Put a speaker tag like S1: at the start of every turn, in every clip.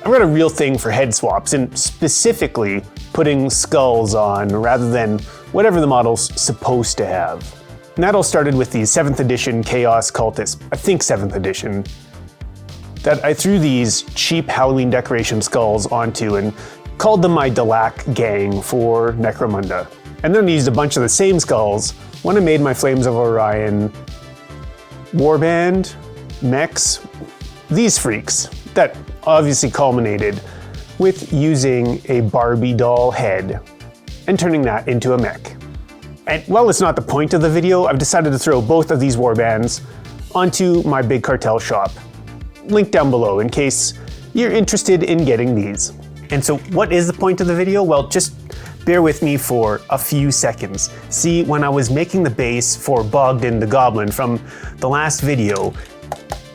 S1: I've got a real thing for head swaps, and specifically putting skulls on rather than whatever the model's supposed to have. And that all started with the 7th edition Chaos Cultist, I think 7th edition, that I threw these cheap Halloween decoration skulls onto and called them my Delac gang for Necromunda. And then I used a bunch of the same skulls when I made my Flames of Orion warband, mechs, these freaks, that obviously culminated with using a Barbie doll head and turning that into a mech. And while it's not the point of the video, I've decided to throw both of these warbands onto my Big Cartel shop. Link down below in case you're interested in getting these. And so what is the point of the video? Well, just bear with me for a few seconds. See, when I was making the base for Bogdan the Goblin from the last video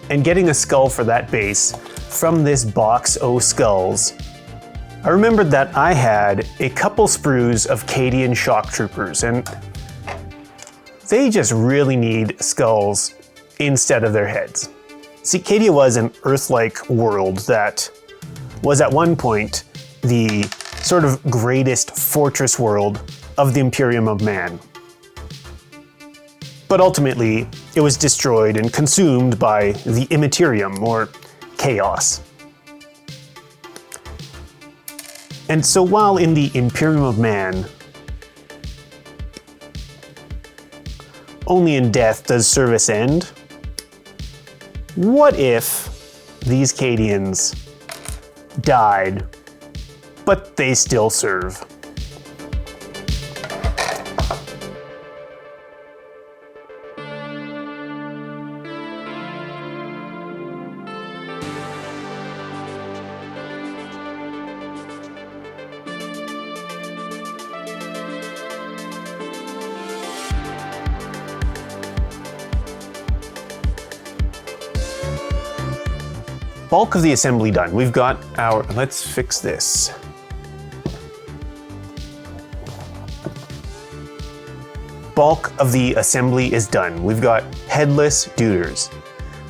S1: and getting a skull for that base from this box o' skulls, I remembered that I had a couple sprues of Cadian shock troopers, and they just really need skulls instead of their heads. See, Cadia was an Earth-like world that was at one point the sort of greatest fortress world of the Imperium of Man. But ultimately, it was destroyed and consumed by the Immaterium, or Chaos. And so while in the Imperium of Man, only in death does service end, what if these Cadians died, but they still serve? Bulk of the assembly done. We've got our, let's fix this. Bulk of the assembly is done. We've got headless duders.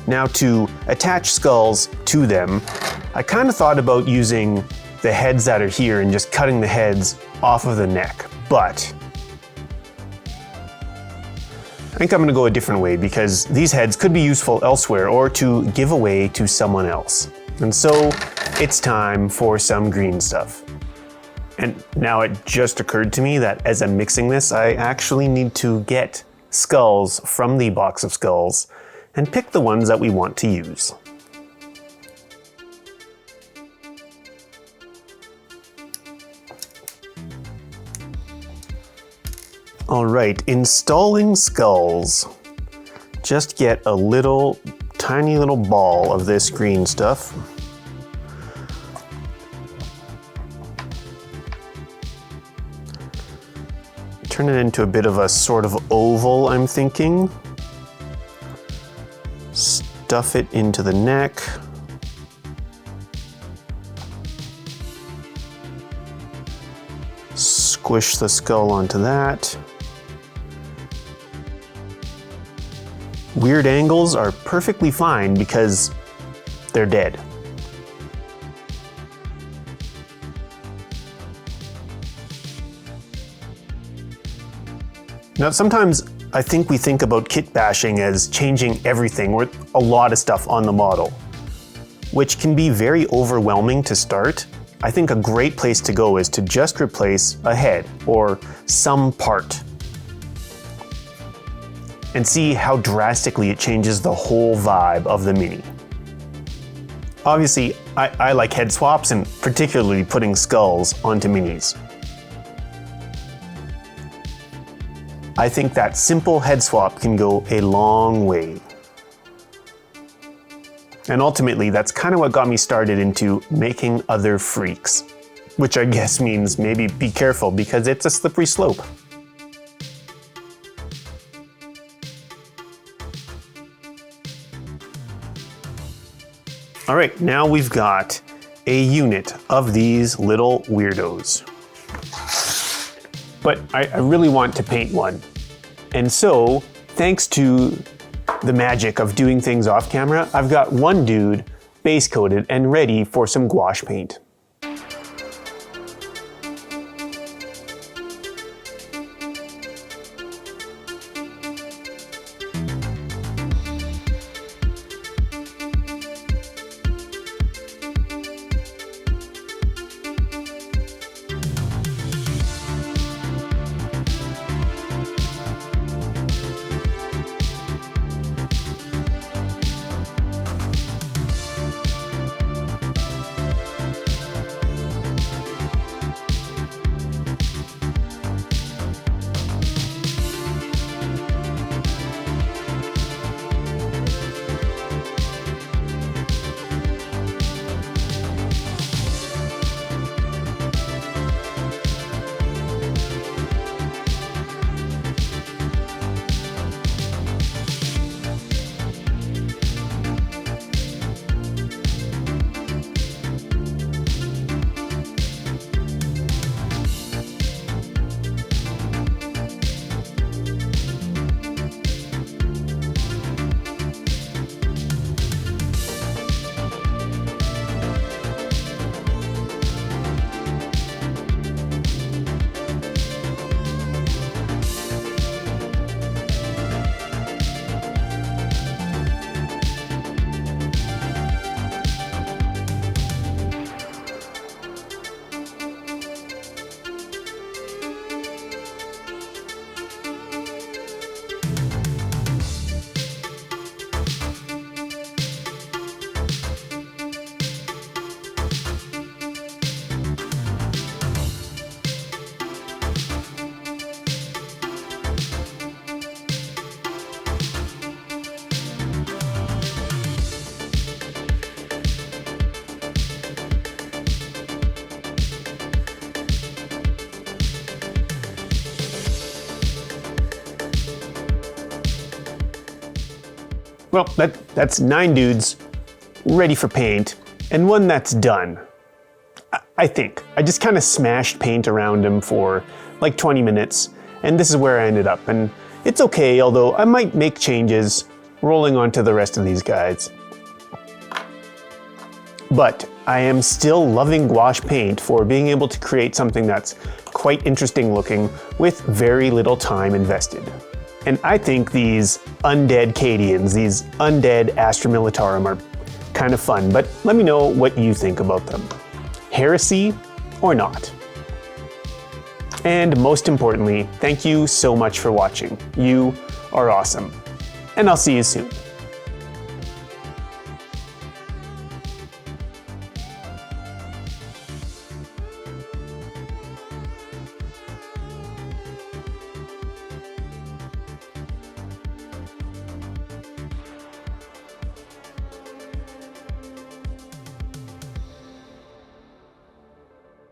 S1: Now to attach skulls to them, I kind of thought about using the heads that are here and just cutting the heads off of the neck, but I think I'm gonna go a different way because these heads could be useful elsewhere or to give away to someone else. And so it's time for some green stuff. And now it just occurred to me that as I'm mixing this, I actually need to get skulls from the box of skulls and pick the ones that we want to use. All right, installing skulls. Just get a little, tiny little ball of this green stuff. Turn it into a bit of a sort of oval, I'm thinking. Stuff it into the neck. Squish the skull onto that. Weird angles are perfectly fine because they're dead. Now, sometimes I think we think about kitbashing as changing everything or a lot of stuff on the model, which can be very overwhelming to start. I think a great place to go is to just replace a head or some part and see how drastically it changes the whole vibe of the Mini. Obviously, I like head swaps and particularly putting skulls onto Minis. I think that simple head swap can go a long way. And ultimately, that's kind of what got me started into making other freaks, which I guess means maybe be careful because it's a slippery slope. All right, now we've got a unit of these little weirdos. But I really want to paint one. And so, thanks to the magic of doing things off camera, I've got one dude base coated and ready for some gouache paint. Well, that's 9 dudes ready for paint, and one that's done. I think. I just kind of smashed paint around him for like 20 minutes, and this is where I ended up. And it's okay, although I might make changes rolling on to the rest of these guys. But I am still loving gouache paint for being able to create something that's quite interesting looking with very little time invested. And I think these undead Cadians, these undead Astra Militarum are kind of fun, but let me know what you think about them. Heresy or not? And most importantly, thank you so much for watching. You are awesome. And I'll see you soon.